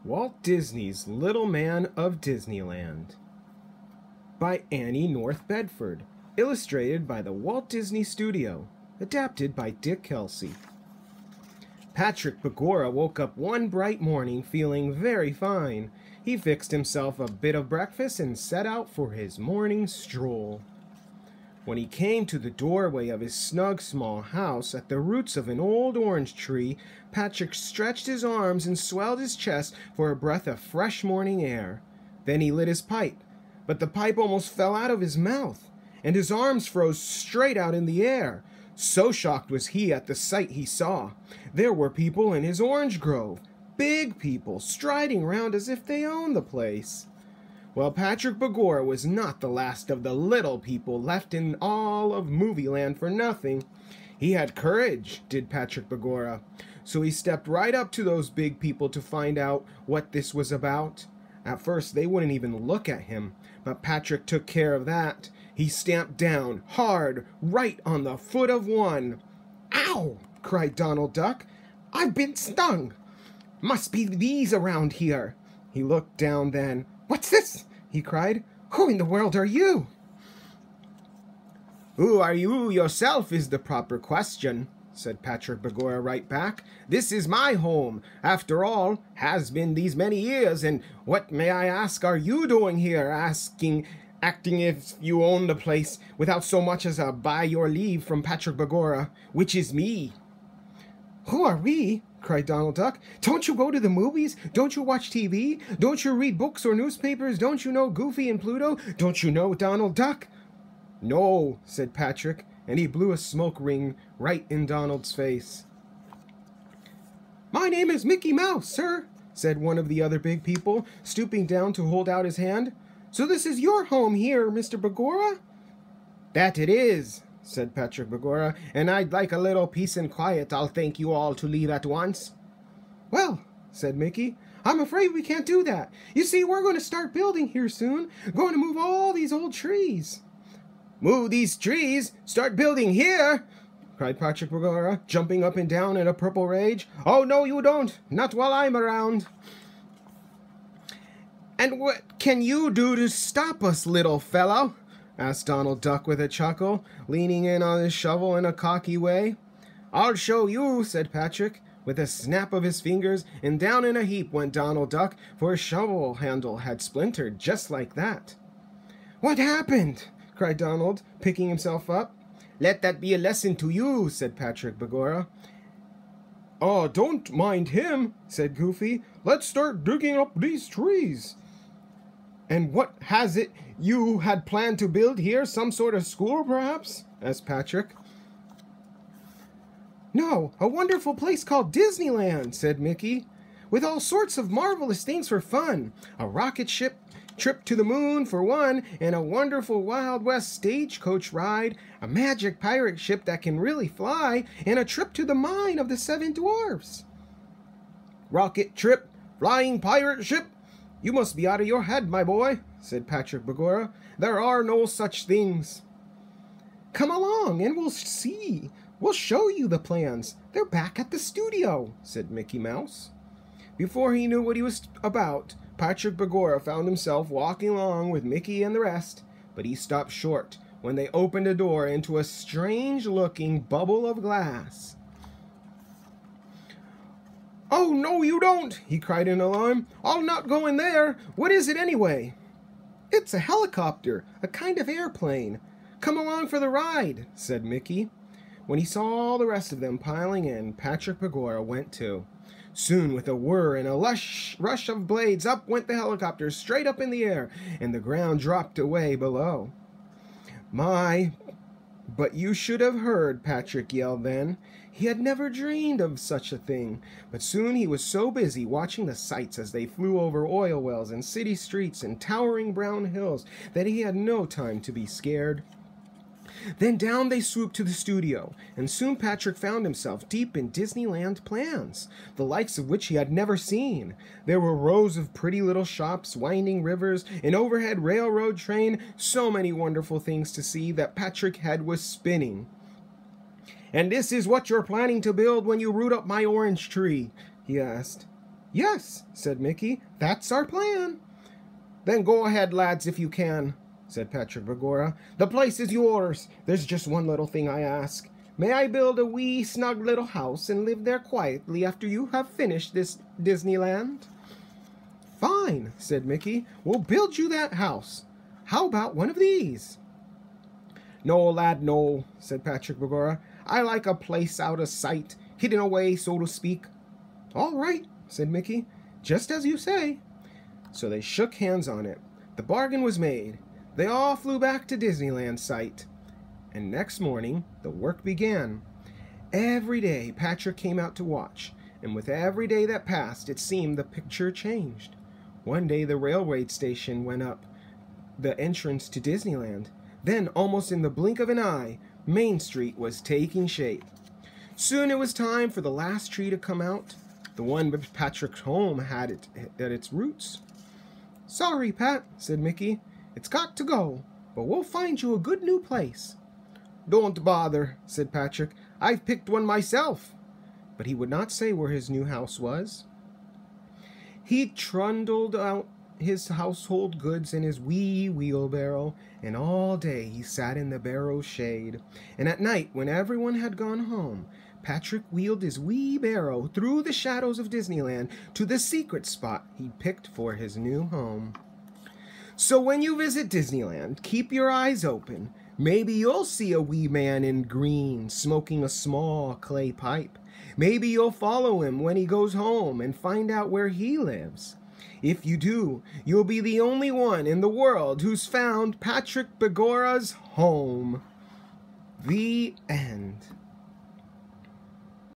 Walt Disney's Little Man of Disneyland by Annie North Bedford, illustrated by the Walt Disney Studio, adapted by Dick Kelsey. Patrick Begorra woke up one bright morning feeling very fine. He fixed himself a bit of breakfast and set out for his morning stroll. When he came to the doorway of his snug small house at the roots of an old orange tree, Patrick stretched his arms and swelled his chest for a breath of fresh morning air. Then he lit his pipe, but the pipe almost fell out of his mouth, and his arms froze straight out in the air. So shocked was he at the sight he saw. There were people in his orange grove, big people, striding round as if they owned the place. Well, Patrick Begorra was not the last of the little people left in all of Movieland for nothing. He had courage, did Patrick Begorra. So he stepped right up to those big people to find out what this was about. At first, they wouldn't even look at him, but Patrick took care of that. He stamped down, hard, right on the foot of one. "Ow!" cried Donald Duck. "I've been stung! Must be bees around here." He looked down then. "What's this?" he cried. "Who in the world are you?" "Who are you yourself is the proper question," said Patrick Begorra right back. "This is my home, after all, has been these many years, and what, may I ask, are you doing here, acting if you own the place, without so much as a by your leave from Patrick Begorra, which is me?" "Who are we?" cried Donald Duck. "Don't you go to the movies? Don't you watch TV? Don't you read books or newspapers? Don't you know Goofy and Pluto? Don't you know Donald Duck?" "No," said Patrick, and he blew a smoke ring right in Donald's face. "My name is Mickey Mouse, sir," said one of the other big people, stooping down to hold out his hand. "So this is your home here, Mr. Begorra?" "That it is," said Patrick Begorra, "and I'd like a little peace and quiet. I'll thank you all to leave at once." "Well," said Mickey, "I'm afraid we can't do that. You see, we're going to start building here soon. Going to move all these old trees." "Move these trees? Start building here?" cried Patrick Begorra, jumping up and down in a purple rage. "Oh, no, you don't. Not while I'm around." "And what can you do to stop us, little fellow?" asked Donald Duck with a chuckle, leaning in on his shovel in a cocky way. "I'll show you," said Patrick, with a snap of his fingers, and down in a heap went Donald Duck, for his shovel handle had splintered just like that. "What happened?" cried Donald, picking himself up. "Let that be a lesson to you," said Patrick Begorra. "Oh, don't mind him," said Goofy. "Let's start digging up these trees." "And what has it you had planned to build here? Some sort of school, perhaps?" asked Patrick. "No, a wonderful place called Disneyland," said Mickey, "with all sorts of marvelous things for fun. A rocket ship trip to the moon, for one, and a wonderful Wild West stagecoach ride, a magic pirate ship that can really fly, and a trip to the mine of the 7 dwarfs." "Rocket trip? Flying pirate ship? You must be out of your head, my boy," said Patrick Begorra. "There are no such things." "Come along, and we'll see. We'll show you the plans. They're back at the studio," said Mickey Mouse. Before he knew what he was about, Patrick Begorra found himself walking along with Mickey and the rest, but he stopped short when they opened a door into a strange-looking bubble of glass. "Oh, no, you don't!" he cried in alarm. "I'll not go in there. What is it, anyway?" "It's a helicopter, a kind of airplane. Come along for the ride," said Mickey. When he saw all the rest of them piling in, Patrick Begorra went too. Soon, with a whir and a rush of blades, up went the helicopter, straight up in the air, and the ground dropped away below. "My, but you should have heard," Patrick yelled then. He had never dreamed of such a thing, but soon he was so busy watching the sights as they flew over oil wells and city streets and towering brown hills that he had no time to be scared. Then down they swooped to the studio, and soon Patrick found himself deep in Disneyland plans, the likes of which he had never seen. There were rows of pretty little shops, winding rivers, an overhead railroad train, so many wonderful things to see that Patrick's head was spinning. "And this is what you're planning to build when you root up my orange tree?" he asked. Yes, said Mickey, that's our plan. Then go ahead, lads, if you can, said Patrick Begorra. The place is yours. There's just one little thing I ask. May I build a wee, snug little house and live there quietly after you have finished this Disneyland? Fine, said Mickey. We'll build you that house. How about one of these? No, lad, no, said Patrick Begorra. I like a place out of sight, hidden away, so to speak. All right, said Mickey. Just as you say. So they shook hands on it. The bargain was made. They all flew back to Disneyland site. And next morning, the work began. Every day, Patrick came out to watch, and with every day that passed, it seemed the picture changed. One day, the railway station went up, the entrance to Disneyland. Then, almost in the blink of an eye, Main Street was taking shape. Soon it was time for the last tree to come out, the one Patrick's home had at its roots. Sorry, Pat, said Mickey. It's got to go, but we'll find you a good new place. Don't bother, said Patrick. I've picked one myself. But he would not say where his new house was. He trundled out his household goods in his wee wheelbarrow, and all day he sat in the barrow's shade. And at night, when everyone had gone home, Patrick wheeled his wee barrow through the shadows of Disneyland to the secret spot he picked for his new home. So when you visit Disneyland, keep your eyes open. Maybe you'll see a wee man in green smoking a small clay pipe. Maybe you'll follow him when he goes home and find out where he lives. If you do, you'll be the only one in the world who's found Patrick Begorra's home. The end.